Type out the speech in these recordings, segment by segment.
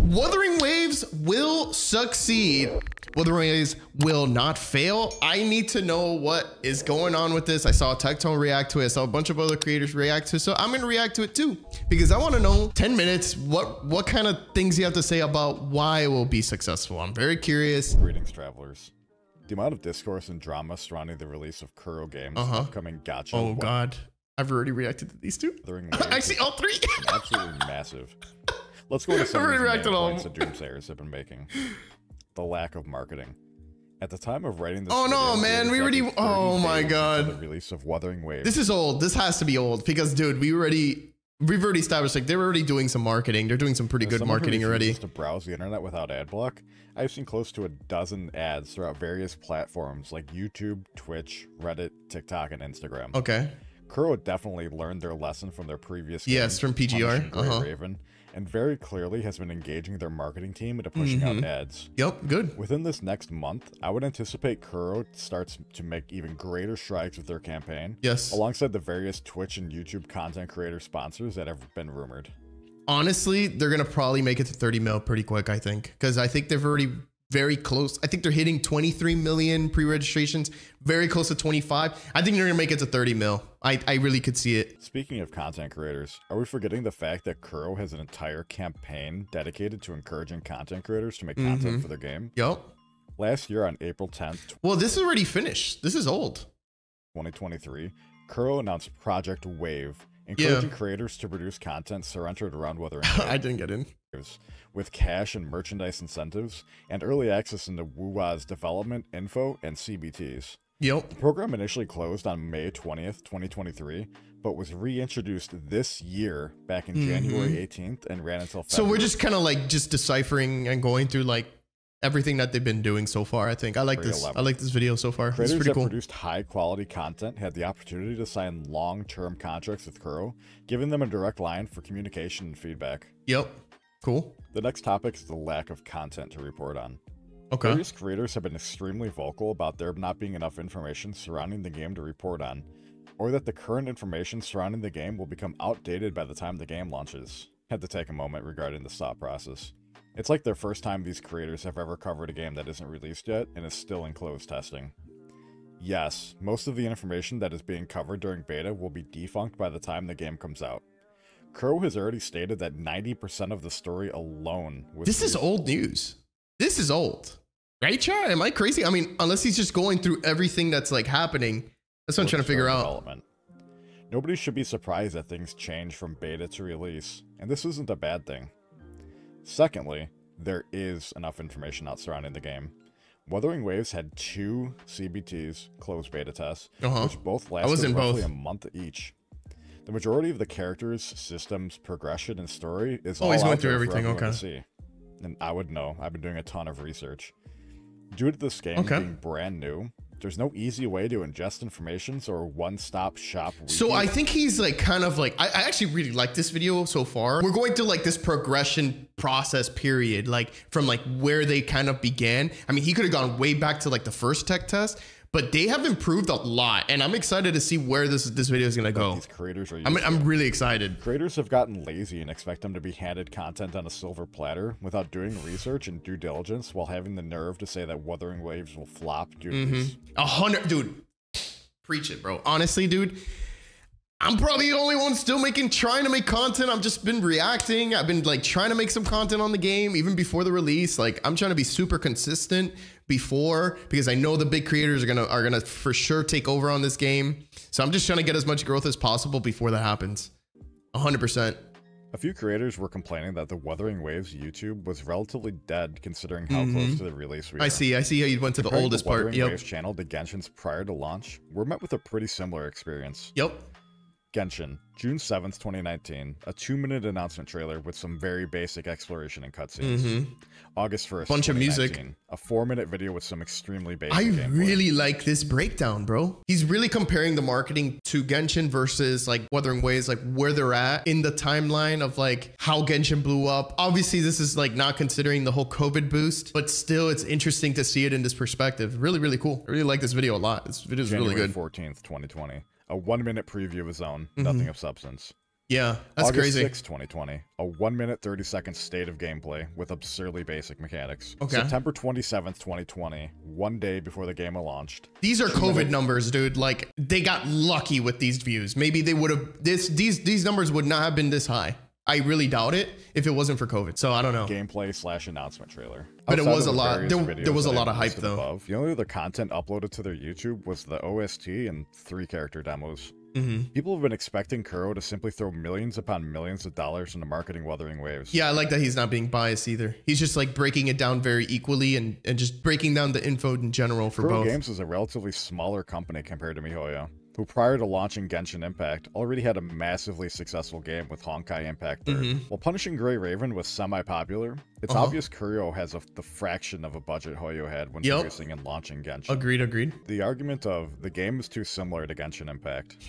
Wuthering Waves will succeed. Wuthering Waves will not fail. I need to know what is going on with this. I saw Tectone react to it. I saw a bunch of other creators react to it. So I'm going to react to it too, because I want to know 10 minutes, what kind of things you have to say about why it will be successful. I'm very curious. Greetings, travelers. The amount of discourse and drama surrounding the release of Kuro games, upcoming gacha. Oh God, I've already reacted to these two. I see all three. Absolutely massive. Let's go to some of the main points that doomsayers have been making. The lack of marketing. At the time of writing this video, no, man, we already, oh my God. The release of Wuthering Waves. This is old. This has to be old because, dude, we've already established, like, they're already doing some marketing. They're doing some pretty good marketing already. To browse the internet without ad block, I've seen close to a dozen ads throughout various platforms like YouTube, Twitch, Reddit, TikTok, and Instagram. Okay. Kuro definitely learned their lesson from their previous games, yes, from PGR, Raven, and very clearly has been engaging their marketing team into pushing out ads. Yep, good. Within this next month, I would anticipate Kuro starts to make even greater strides with their campaign. Yes. Alongside the various Twitch and YouTube content creator sponsors that have been rumored. Honestly, they're going to probably make it to 30 mil pretty quick, I think, because I think they've already very close. I think they're hitting 23 million pre-registrations, very close to 25. I think they're gonna make it to 30 mil. I really could see it. Speaking of content creators, are we forgetting the fact that Kuro has an entire campaign dedicated to encouraging content creators to make content for their game? Yep. Last year on April 10th. Well, this is already finished. This is old. 2023, Kuro announced Project Wave, encouraging creators to produce content centered around Wuthering Waves. I didn't get in. With cash and merchandise incentives and early access into WuWa's development, info, and CBTs. Yep. The program initially closed on May 20th, 2023, but was reintroduced this year back in January 18th and ran until February. So we're just kind of like just deciphering and going through like everything that they've been doing so far. I think I like this. I like this video so far. Creators it's pretty cool. that produced high quality content had the opportunity to sign long-term contracts with Kuro, giving them a direct line for communication and feedback. Yep. Cool. The next topic is the lack of content to report on. Okay. Various creators have been extremely vocal about there not being enough information surrounding the game to report on, or that the current information surrounding the game will become outdated by the time the game launches. Had to take a moment regarding the thought process. It's like their first time these creators have ever covered a game that isn't released yet and is still in closed testing. Yes, most of the information that is being covered during beta will be defunct by the time the game comes out. Kuro has already stated that 90% of the story alone was... This is old news. This is old. Right, Chad? Am I crazy? I mean, unless he's just going through everything that's like happening. That's what I'm trying to figure out. Nobody should be surprised that things change from beta to release, and this isn't a bad thing. Secondly, there is enough information out surrounding the game. Wuthering Waves had 2 CBTs, closed beta tests, which both lasted roughly a month each. The majority of the characters, systems, progression, and story is all out there for everyone to see. And I would know. I've been doing a ton of research. Due to this game being brand new, there's no easy way to ingest information or one-stop shop. So I think he's like kind of like, I actually really like this video so far. We're going through like this progression process period, like from like where they kind of began. I mean, he could have gone way back to like the first tech test, but they have improved a lot, and I'm excited to see where this video is gonna go. These creators are I'm really excited. Creators have gotten lazy and expect them to be handed content on a silver platter without doing research and due diligence, while having the nerve to say that Wuthering Waves will flop due to these. 100, dude. Preach it, bro. Honestly, dude, I'm probably the only one still trying to make content. I've just been reacting. I've been like trying to make some content on the game even before the release. Like I'm trying to be super consistent before, because I know the big creators are gonna for sure take over on this game. So I'm just trying to get as much growth as possible before that happens. 100%. A few creators were complaining that the Wuthering Waves YouTube was relatively dead considering how close to the release we are. I see how you went to the oldest part. Wuthering Waves channel to Genshin's prior to launch, we're met with a pretty similar experience. Yep. Genshin, June 7th, 2019, a 2-minute announcement trailer with some very basic exploration and cutscenes. August 1st, bunch of music, a 4-minute video with some extremely basic gameplay. Really like this breakdown, bro. He's really comparing the marketing to Genshin versus like Wuthering Waves, like where they're at in the timeline of like how Genshin blew up. Obviously, this is like not considering the whole COVID boost, but still it's interesting to see it in this perspective. Really, really cool. I really like this video a lot. This video is really good. January 14th, 2020. A 1-minute preview of Zone, nothing of substance. Yeah, that's August crazy. 6, 2020, a 1 minute 30-second state of gameplay with absurdly basic mechanics. Okay. September 27th, 2020, 1 day before the game launched. These are COVID numbers, dude. Like, they got lucky with these views. Maybe they would have these numbers would not have been this high. I really doubt it if it wasn't for COVID. So I don't know. Gameplay / announcement trailer. But Outside it was of a the lot. various There was a videos that lot I of hype listed though. above, the only other content uploaded to their YouTube was the OST and 3 character demos. People have been expecting Kuro to simply throw millions upon millions of dollars into marketing Wuthering Waves. Yeah, I like that he's not being biased either. He's just like breaking it down very equally and just breaking down the info in general for Kuro both. Games is a relatively smaller company compared to MiHoYo, who prior to launching Genshin Impact already had a massively successful game with Honkai Impact 3rd. While Punishing Grey Raven was semi-popular, it's obvious Kuro has the fraction of a budget Hoyo had when producing and launching Genshin. Agreed. The argument of the game is too similar to Genshin Impact.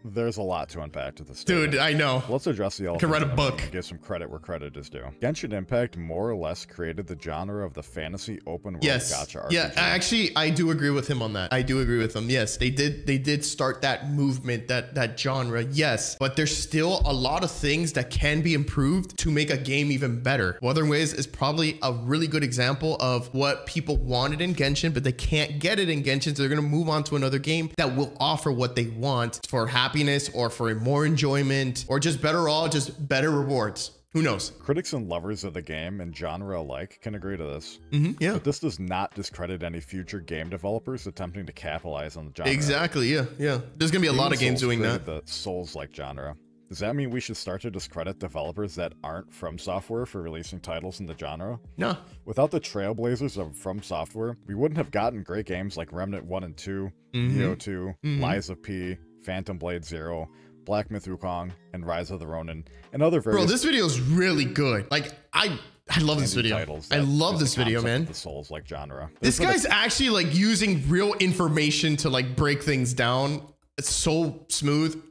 There's a lot to unpack to this. Dude, I know. Let's address the elephant. Can write a book. And give some credit where credit is due. Genshin Impact more or less created the genre of the fantasy open world gacha RPG. Yeah, actually, I do agree with him on that. I do agree with him. Yes, they did start that movement, that genre. Yes, but there's still a lot of things that can be improved to make a game even better. Wuthering Waves is probably a really good example of what people wanted in Genshin, but they can't get it in Genshin, so they're gonna move on to another game that will offer what they want for happiness or for more enjoyment or just better rewards. Who knows? Critics and lovers of the game and genre alike can agree to this. Yeah. But this does not discredit any future game developers attempting to capitalize on the genre. Exactly. Yeah. There's gonna be a lot of games doing that. The Souls-like genre. Does that mean we should start to discredit developers that aren't From Software for releasing titles in the genre? No. Without the trailblazers of From Software, we wouldn't have gotten great games like Remnant 1 and 2, Neo 2, Lies of P, Phantom Blade 0, Black Myth Wukong, and Rise of the Ronin, and other various... Bro, this video is really good. Like, I love this video. I love this video, man. The Souls-like genre. This guy's actually like using real information to like break things down. It's so smooth.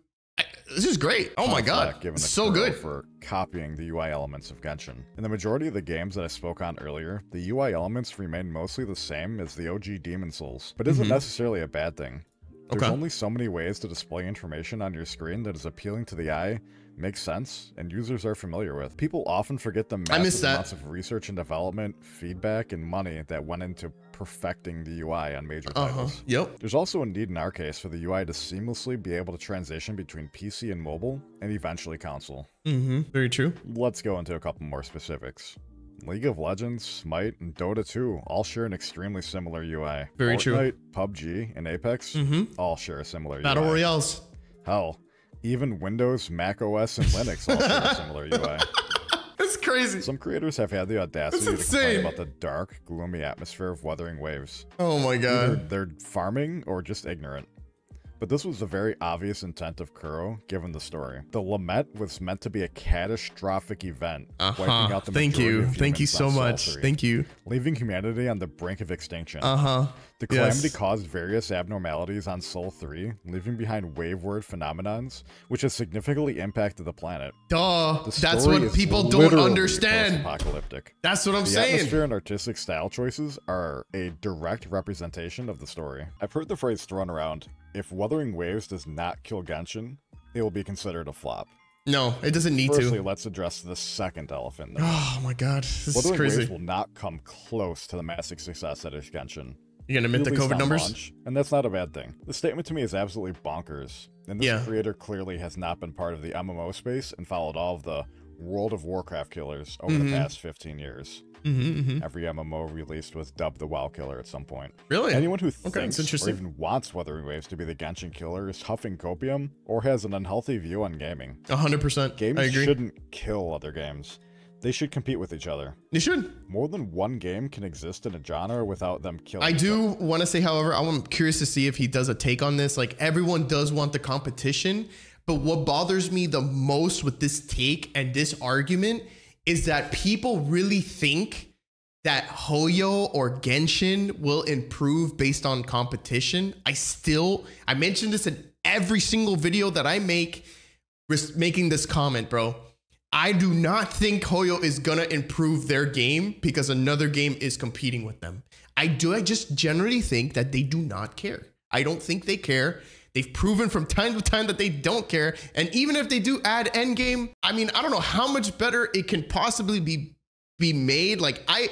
This is great. Oh my god, it's so good. For copying the UI elements of Genshin. In the majority of the games that I spoke on earlier, the UI elements remain mostly the same as the OG Demon Souls, but isn't necessarily a bad thing. There's only so many ways to display information on your screen that is appealing to the eye, makes sense, and users are familiar with. People often forget the massive amounts of research and development, feedback, and money that went into perfecting the UI on major titles. There's also a need in our case for the UI to seamlessly be able to transition between PC and mobile, and eventually console. Very true. Let's go into a couple more specifics. League of Legends, Smite, and Dota 2 all share an extremely similar UI. Very true. Fortnite, PUBG, and Apex all share a similar UI. Battle Royales. Hell, even Windows, Mac OS, and Linux all share a similar UI. That's crazy. Some creators have had the audacity to complain about the dark, gloomy atmosphere of Wuthering Waves. Oh my god. Either they're farming or just ignorant. But this was the very obvious intent of Kuro, given the story. The lament was meant to be a catastrophic event, wiping out the majority of Thank you so much. Thank you. Leaving humanity on the brink of extinction. The calamity caused various abnormalities on Sol 3, leaving behind wave word phenomenons, which has significantly impacted the planet. Duh. That's what people don't understand. Apocalyptic. That's what I'm saying. The atmosphere and artistic style choices are a direct representation of the story. I've heard the phrase thrown around, if Wuthering Waves does not kill Genshin, it will be considered a flop. No, it doesn't need Firstly, to. let's address the second elephant. Oh my god, this Wuthering is crazy. Waves will not come close to the massive success that is Genshin. You're gonna admit the COVID numbers? Launch, and that's not a bad thing. The statement to me is absolutely bonkers. And this creator clearly has not been part of the MMO space and followed all of the World of Warcraft killers over the past 15 years. Every MMO released was dubbed the WoW killer at some point. Really? Anyone who thinks or even wants Wuthering Waves to be the Genshin killer is huffing copium or has an unhealthy view on gaming. 100%. Games shouldn't kill other games. They should compete with each other. They should. More than one game can exist in a genre without them killing. I do want to say, however, I'm curious to see if he does a take on this. Like, everyone does want the competition, but what bothers me the most with this take and this argument is that people really think that Hoyo or Genshin will improve based on competition. I mentioned this in every single video that I make, making this comment, bro. I do not think Hoyo is gonna improve their game because another game is competing with them. I just generally think that they do not care. I don't think they care. They've proven from time to time that they don't care. And even if they do add endgame, I mean, I don't know how much better it can possibly be made. Like, I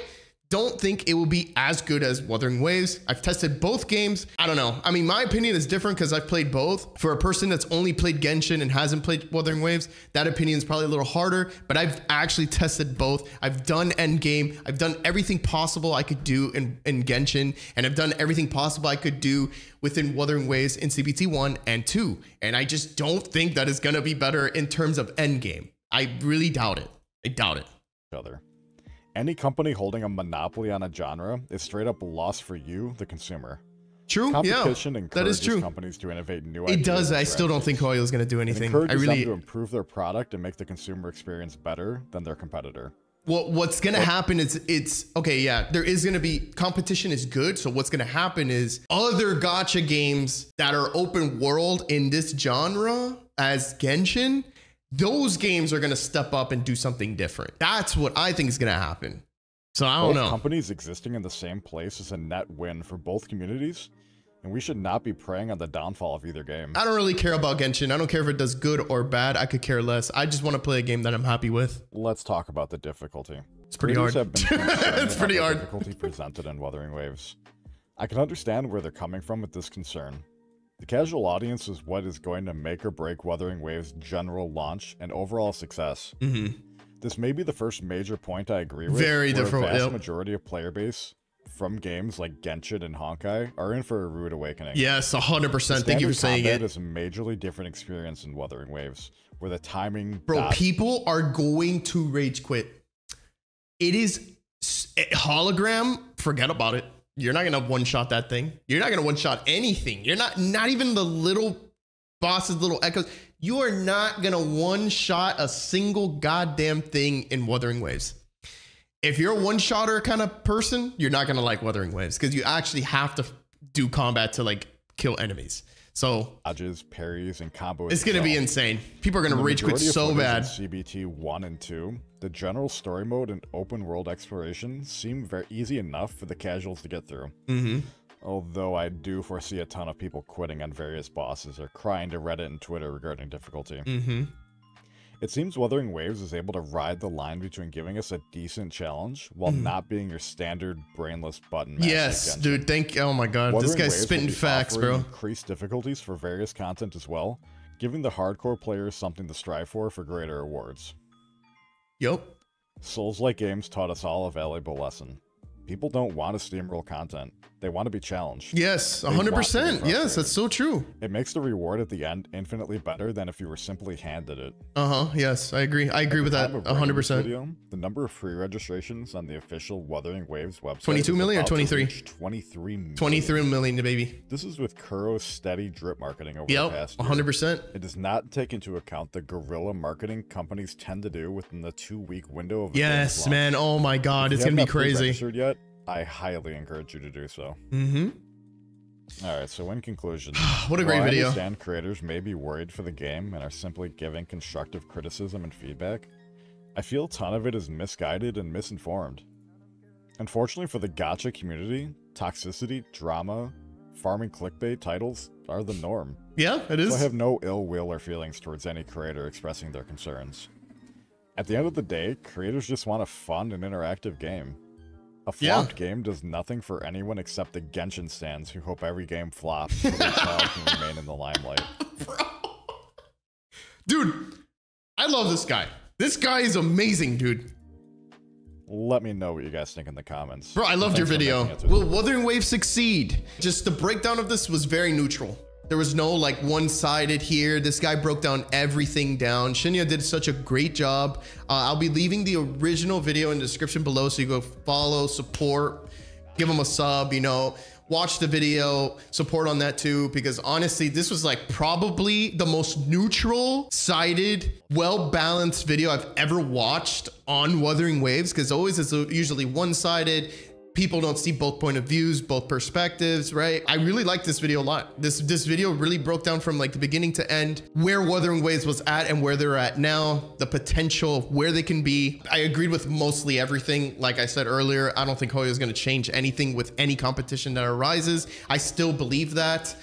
don't think it will be as good as Wuthering Waves. I've tested both games. I don't know. I mean, my opinion is different because I've played both. For a person that's only played Genshin and hasn't played Wuthering Waves, that opinion is probably a little harder, but I've actually tested both. I've done endgame. I've done everything possible I could do in Genshin, and I've done everything possible I could do within Wuthering Waves in CBT 1 and 2. And I just don't think that is going to be better in terms of endgame. I really doubt it. I doubt it. Any company holding a monopoly on a genre is straight up a loss for you, the consumer. True, Competition yeah, that is true. Companies to innovate new ideas. It does. I still don't think Koyo is going to do anything. It encourages them to improve their product and make the consumer experience better than their competitor. Well, what's going to happen is it's okay. Yeah, there is going to be competition is good. So what's going to happen is other gacha games that are open world in this genre as Genshin, those games are going to step up and do something different. That's what I think is going to happen. So I don't know. Companies existing in the same place is a net win for both communities, and we should not be preying on the downfall of either game. I don't really care about Genshin. I don't care if it does good or bad. I could care less. I just want to play a game that I'm happy with. Let's talk about the difficulty. It's pretty hard. It's pretty hard. Difficulty presented in Wuthering Waves. I can understand where they're coming from with this concern. The casual audience is what is going to make or break Wuthering Waves' general launch and overall success. This may be the first major point I agree with. Very different. The vast majority of player base from games like Genshin and Honkai are in for a rude awakening. Yes, 100%. Thank you for saying it. It is a majorly different experience in Wuthering Waves, where the timing... Bro, people are going to rage quit. It is hologram. Forget about it. You're not going to one-shot that thing. You're not going to one-shot anything. You're not even the little bosses, little echoes. You are not going to one-shot a single goddamn thing in Wuthering Waves. If you're a one-shotter kind of person, you're not going to like Wuthering Waves because you actually have to do combat to like kill enemies. So dodges, parries, and combos. It's going to be insane. People are going to rage quit so bad. CBT 1 and 2, the general story mode and open world exploration seem very easy enough for the casuals to get through. Although I do foresee a ton of people quitting on various bosses or crying to Reddit and Twitter regarding difficulty. It seems Wuthering Waves is able to ride the line between giving us a decent challenge while not being your standard brainless button mash. Yes, dude. Oh my god, Wuthering this guy's Waves spitting facts, bro. Increased difficulties for various content as well, giving the hardcore players something to strive for greater rewards. Yep. Souls-like games taught us all a valuable lesson. People don't want to steamroll content. They want to be challenged. Yes, 100%. Yes, that's so true. It makes the reward at the end infinitely better than if you were simply handed it. Yes, I agree. I agree with that 100%. The number of free registrations on the official Wuthering Waves website 22 million or 23? 23 million. 23 million, baby. This is with Kuro's steady drip marketing over the past year. 100%. It does not take into account the guerrilla marketing companies tend to do within the 2-week window of yes, man. Oh my god, it's going to be crazy. Yet, I highly encourage you to do so. Alright, so in conclusion, what a great video. I understand creators may be worried for the game and are simply giving constructive criticism and feedback. I feel a ton of it is misguided and misinformed. Unfortunately for the gacha community, toxicity, drama, farming clickbait titles are the norm. Yeah, it is. So I have no ill will or feelings towards any creator expressing their concerns. At the end of the day, creators just want a fun and interactive game. A flopped game does nothing for anyone except the Genshin stans who hope every game flops so their child can remain in the limelight. Bro. Dude, I love this guy. This guy is amazing, dude. Let me know what you guys think in the comments. Bro, I loved your video. Will Wuthering Waves succeed? Just the breakdown of this was very neutral. There was no like one-sided here. This guy broke down everything down. Shinya did such a great job. I'll be leaving the original video in the description below so you go follow, support, give him a sub, you know, watch the video, support on that too, because honestly, this was like probably the most neutral-sided, well-balanced video I've ever watched on Wuthering Waves, because always it's usually one-sided. People don't see both point of views, both perspectives, right? I really like this video a lot. This video really broke down from like the beginning to end, where Wuthering Waves was at and where they're at now, the potential of where they can be. I agreed with mostly everything. Like I said earlier, I don't think Hoyo is going to change anything with any competition that arises. I still believe that.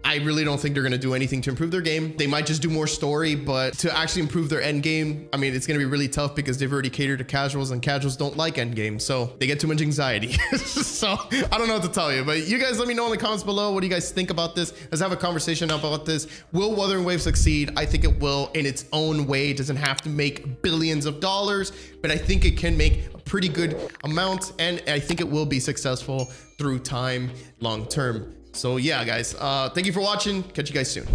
I really don't think they're going to do anything to improve their game. They might just do more story, but to actually improve their end game, I mean, it's going to be really tough because they've already catered to casuals, and casuals don't like end game. So they get too much anxiety. So I don't know what to tell you, but you guys let me know in the comments below. What do you guys think about this? Let's have a conversation about this. Will Wuthering Waves succeed? I think it will in its own way. It doesn't have to make billions of dollars, but I think it can make a pretty good amount, and I think it will be successful through time, long term. So yeah, guys, thank you for watching. Catch you guys soon.